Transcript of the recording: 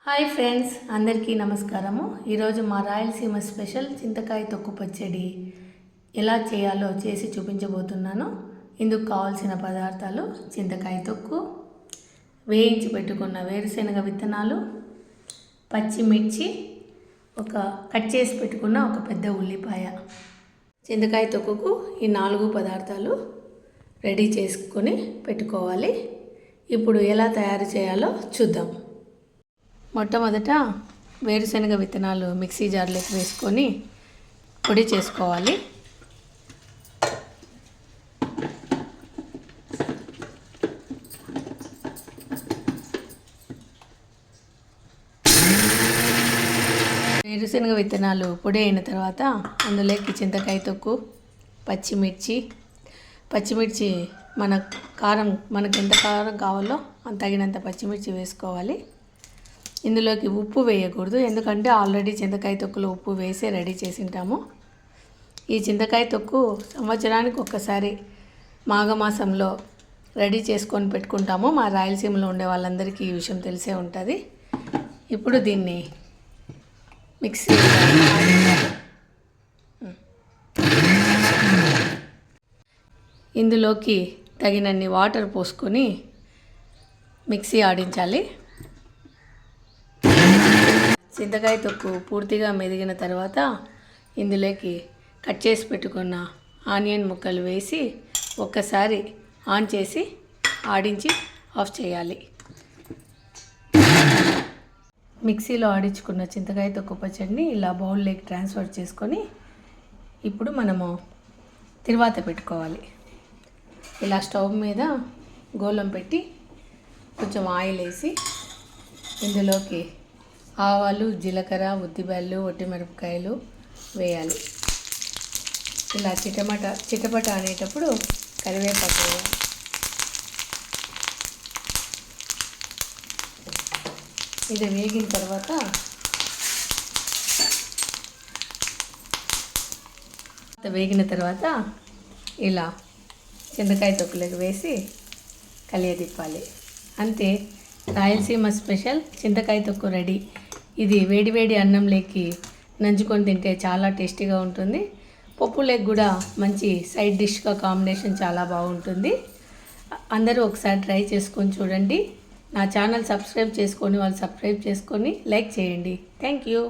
Hi friends, అందరికీ నమస్కారము. ఈరోజు మా రాయలసీమ స్పెషల్ చింతకాయ తొక్కు పచ్చడి ఎలా చేయాలో చేసి చూపించబోతున్నాను. ఇందుకు కావాల్సిన పదార్థాలు: చింతకాయ తొక్కు, వేయించి పెట్టుకున్న వేరుశెనగ విత్తనాలు, పచ్చిమిర్చి, కట్ చేసి పెట్టుకున్న ఒక పెద్ద ఉల్లిపాయ. చింతకాయ తొక్కుకు ఈ 4 పదార్థాలు రెడీ చేసుకొని పెట్టుకోవాలి. ఇప్పుడు ఎలా తయారు చేయాలో చూద్దాం. మొట్టమొదట వేరుశెనగ విత్తనాలు మిక్సీ జార్లోకి వేసుకొని పొడి చేసుకోవాలి. వేరుశెనగ విత్తనాలు పొడి అయిన తర్వాత అందులోకి చింతకాయ తొక్కు, పచ్చిమిర్చి మన కారం, మనకు ఎంత కారం కావాలో తగినంత పచ్చిమిర్చి వేసుకోవాలి. ఇందులోకి ఉప్పు వేయకూడదు, ఎందుకంటే ఆల్రెడీ చింతకాయ తొక్కులో ఉప్పు వేసి రెడీ చేసి ఉంటాము. ఈ చింతకాయ తొక్కు సంవత్సరానికి ఒక్కసారి మాఘమాసంలో రెడీ చేసుకొని పెట్టుకుంటాము. మా రాయలసీమలో ఉండే వాళ్ళందరికీ ఈ విషయం తెలిసే ఉంటుంది. ఇప్పుడు దీన్ని మిక్సీ ఇందులోకి తగినన్ని వాటర్ పోసుకొని మిక్సీ ఆడించాలి. చింతకాయ తొక్కు పూర్తిగా మెదిగిన తర్వాత ఇందులోకి కట్ చేసి పెట్టుకున్న ఆనియన్ ముక్కలు వేసి ఒక్కసారి ఆన్ చేసి ఆడించి ఆఫ్ చేయాలి. మిక్సీలో ఆడించుకున్న చింతకాయ తొక్కు పచ్చడిని ఇలా బౌల్లోకి ట్రాన్స్ఫర్ చేసుకొని ఇప్పుడు మనము తిరువాత పెట్టుకోవాలి. ఇలా స్టవ్ మీద గోళం పెట్టి కొంచెం ఆయిల్ వేసి ఇందులోకి ఆవాలు, జీలకర్ర, ఉద్దిబెల్లు, ఒట్టిమిరపకాయలు వేయాలి. ఇలా చిటపట అనేటప్పుడు కరివేపాకు వేయాలి. ఇది వేగిన తర్వాత ఇలా చింతకాయ తొక్కులోకి వేసి కలియదిప్పాలి. అంతే, రాయలసీమ స్పెషల్ చింతకాయ తొక్కు రెడీ. ఇది వేడివేడి అన్నంలోకి నంచుకొని తింటే చాలా టేస్టీగా ఉంటుంది. పప్పులోకి కూడా మంచి సైడ్ డిష్గా కాంబినేషన్ చాలా బాగుంటుంది. అందరూ ఒకసారి ట్రై చేసుకొని చూడండి. నా ఛానల్ సబ్స్క్రైబ్ చేసుకొని లైక్ చేయండి. Thank you.